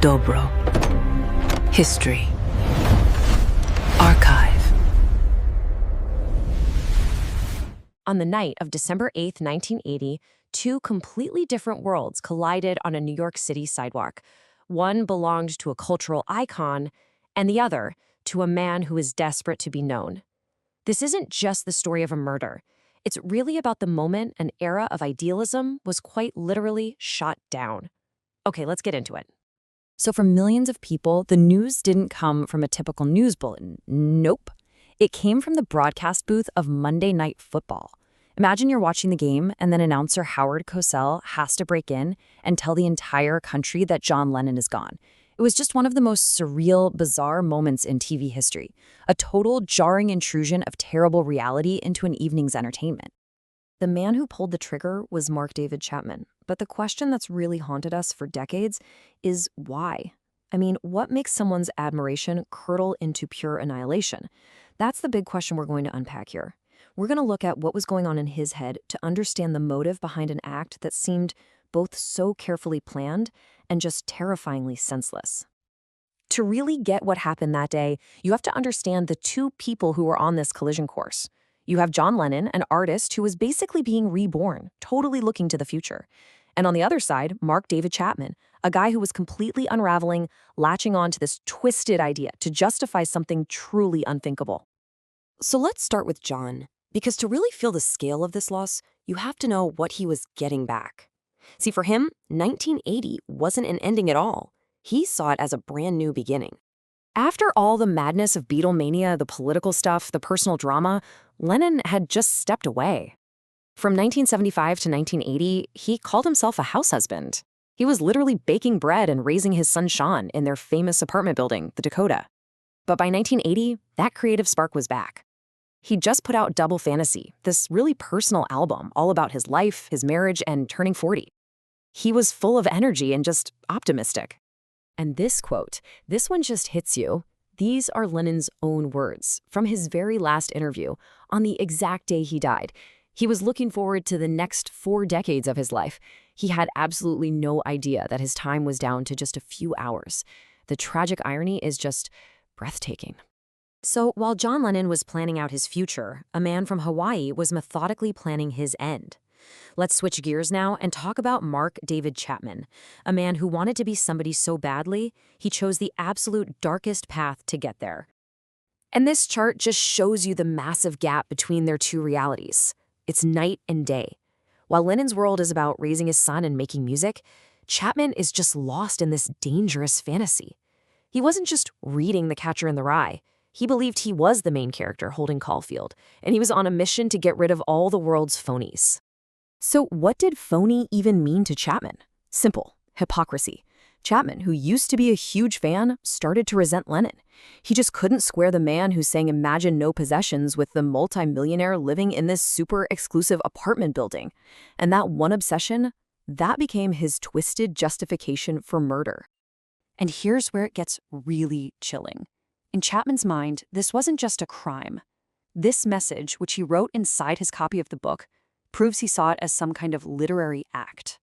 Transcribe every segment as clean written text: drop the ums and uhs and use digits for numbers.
Dobro. History. Archive. On the night of December 8, 1980, two completely different worlds collided on a New York City sidewalk. One belonged to a cultural icon, and the other to a man who is desperate to be known. This isn't just the story of a murder. It's really about the moment an era of idealism was quite literally shot down. Okay, let's get into it. So for millions of people, the news didn't come from a typical news bulletin. Nope. It came from the broadcast booth of Monday Night Football. Imagine you're watching the game and then announcer Howard Cosell has to break in and tell the entire country that John Lennon is gone. It was just one of the most surreal, bizarre moments in TV history. A total jarring intrusion of terrible reality into an evening's entertainment. The man who pulled the trigger was Mark David Chapman. But the question that's really haunted us for decades is why? I mean, what makes someone's admiration curdle into pure annihilation? That's the big question we're going to unpack here. We're going to look at what was going on in his head to understand the motive behind an act that seemed both so carefully planned and just terrifyingly senseless. To really get what happened that day, you have to understand the two people who were on this collision course. You have John Lennon, an artist who was basically being reborn, totally looking to the future. And on the other side, Mark David Chapman, a guy who was completely unraveling, latching on to this twisted idea to justify something truly unthinkable. So let's start with John, because to really feel the scale of this loss, you have to know what he was getting back. See, for him, 1980 wasn't an ending at all. He saw it as a brand new beginning. After all the madness of Beatlemania, the political stuff, the personal drama, Lennon had just stepped away. From 1975 to 1980, he called himself a house husband. He was literally baking bread and raising his son Sean in their famous apartment building, the Dakota. But by 1980, that creative spark was back. He just put out Double Fantasy, this really personal album all about his life, his marriage, and turning 40. He was full of energy and just optimistic. And this quote, this one just hits you. These are Lennon's own words from his very last interview on the exact day he died. He was looking forward to the next 4 decades of his life. He had absolutely no idea that his time was down to just a few hours. The tragic irony is just breathtaking. So while John Lennon was planning out his future, a man from Hawaii was methodically planning his end. Let's switch gears now and talk about Mark David Chapman, a man who wanted to be somebody so badly, he chose the absolute darkest path to get there. And this chart just shows you the massive gap between their two realities. It's night and day. While Lennon's world is about raising his son and making music, Chapman is just lost in this dangerous fantasy. He wasn't just reading The Catcher in the Rye. He believed he was the main character holding Caulfield, and he was on a mission to get rid of all the world's phonies. So what did phony even mean to Chapman? Simple, hypocrisy. Chapman, who used to be a huge fan, started to resent Lennon. He just couldn't square the man who sang Imagine No Possessions with the multimillionaire living in this super exclusive apartment building. And that one obsession, that became his twisted justification for murder. And here's where it gets really chilling. In Chapman's mind, this wasn't just a crime. This message, which he wrote inside his copy of the book, proves he saw it as some kind of literary act.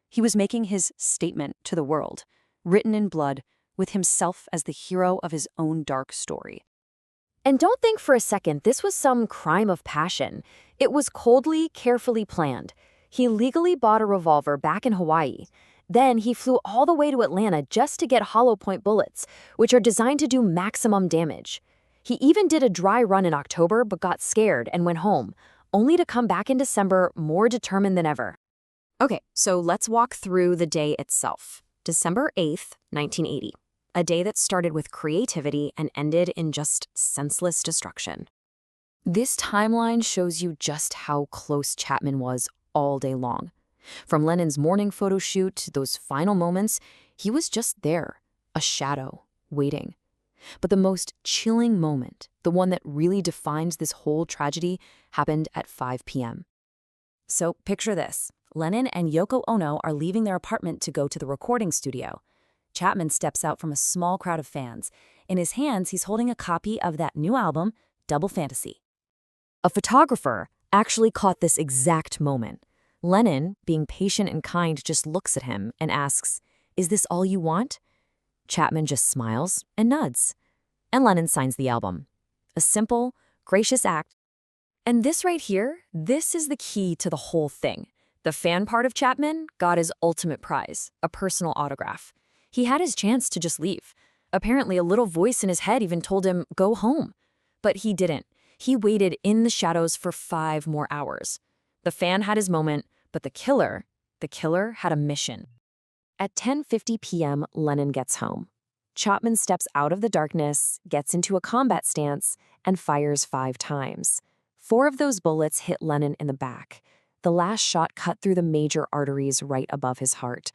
He was making his statement to the world, written in blood, with himself as the hero of his own dark story. And don't think for a second this was some crime of passion. It was coldly, carefully planned. He legally bought a revolver back in Hawaii. Then he flew all the way to Atlanta just to get hollow point bullets, which are designed to do maximum damage. He even did a dry run in October but got scared and went home, only to come back in December more determined than ever. Okay, so let's walk through the day itself. December 8th, 1980. A day that started with creativity and ended in just senseless destruction. This timeline shows you just how close Chapman was all day long. From Lennon's morning photo shoot to those final moments, he was just there, a shadow, waiting. But the most chilling moment, the one that really defines this whole tragedy, happened at 5 p.m. So picture this. Lennon and Yoko Ono are leaving their apartment to go to the recording studio. Chapman steps out from a small crowd of fans. In his hands, he's holding a copy of that new album, Double Fantasy. A photographer actually caught this exact moment. Lennon, being patient and kind, just looks at him and asks, "Is this all you want?" Chapman just smiles and nods. And Lennon signs the album. A simple, gracious act. And this right here, this is the key to the whole thing. The fan part of Chapman got his ultimate prize, a personal autograph. He had his chance to just leave. Apparently, a little voice in his head even told him, go home. But he didn't. He waited in the shadows for 5 more hours. The fan had his moment, but the killer had a mission. At 10:50 p.m., Lennon gets home. Chapman steps out of the darkness, gets into a combat stance, and fires 5 times. 4 of those bullets hit Lennon in the back. The last shot cut through the major arteries right above his heart.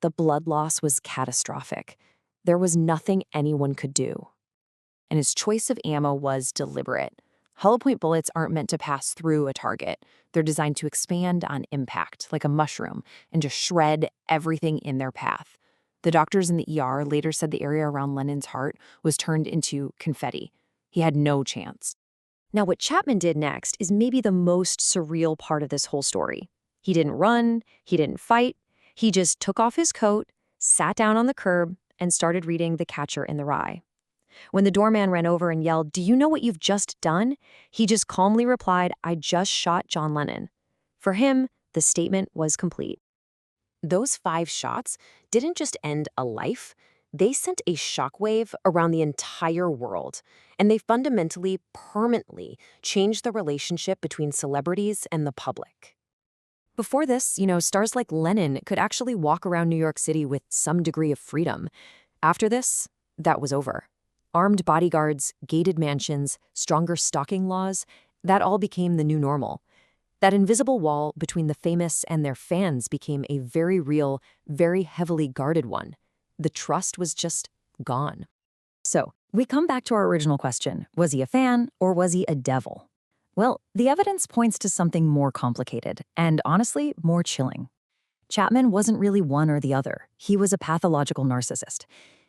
The blood loss was catastrophic. There was nothing anyone could do. And his choice of ammo was deliberate. Hollow point bullets aren't meant to pass through a target. They're designed to expand on impact, like a mushroom, and just shred everything in their path. The doctors in the ER later said the area around Lennon's heart was turned into confetti. He had no chance. Now, what Chapman did next is maybe the most surreal part of this whole story. He didn't run, he didn't fight, he just took off his coat, sat down on the curb, and started reading The Catcher in the Rye. When the doorman ran over and yelled, "Do you know what you've just done?" he just calmly replied, "I just shot John Lennon." For him, the statement was complete. Those 5 shots didn't just end a life, they sent a shockwave around the entire world, and they fundamentally, permanently changed the relationship between celebrities and the public. Before this, stars like Lennon could actually walk around New York City with some degree of freedom. After this, that was over. Armed bodyguards, gated mansions, stronger stalking laws, that all became the new normal. That invisible wall between the famous and their fans became a very real, very heavily guarded one. The trust was just gone. So, we come back to our original question. Was he a fan or was he a devil? Well, the evidence points to something more complicated and, honestly, more chilling. Chapman wasn't really one or the other. He was a pathological narcissist.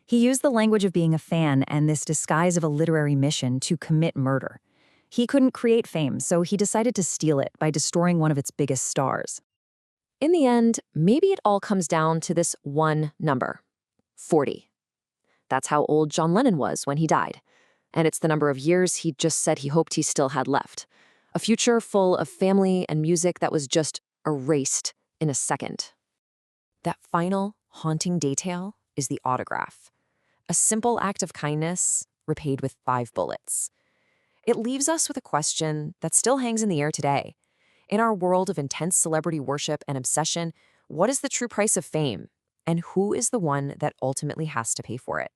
He used the language of being a fan and this disguise of a literary mission to commit murder. He couldn't create fame, so he decided to steal it by destroying one of its biggest stars. In the end, maybe it all comes down to this one number: 40. That's how old John Lennon was when he died. And it's the number of years he just said he hoped he still had left. A future full of family and music that was just erased in a second. That final, haunting detail is the autograph. A simple act of kindness repaid with 5 bullets. It leaves us with a question that still hangs in the air today. In our world of intense celebrity worship and obsession, what is the true price of fame? And who is the one that ultimately has to pay for it?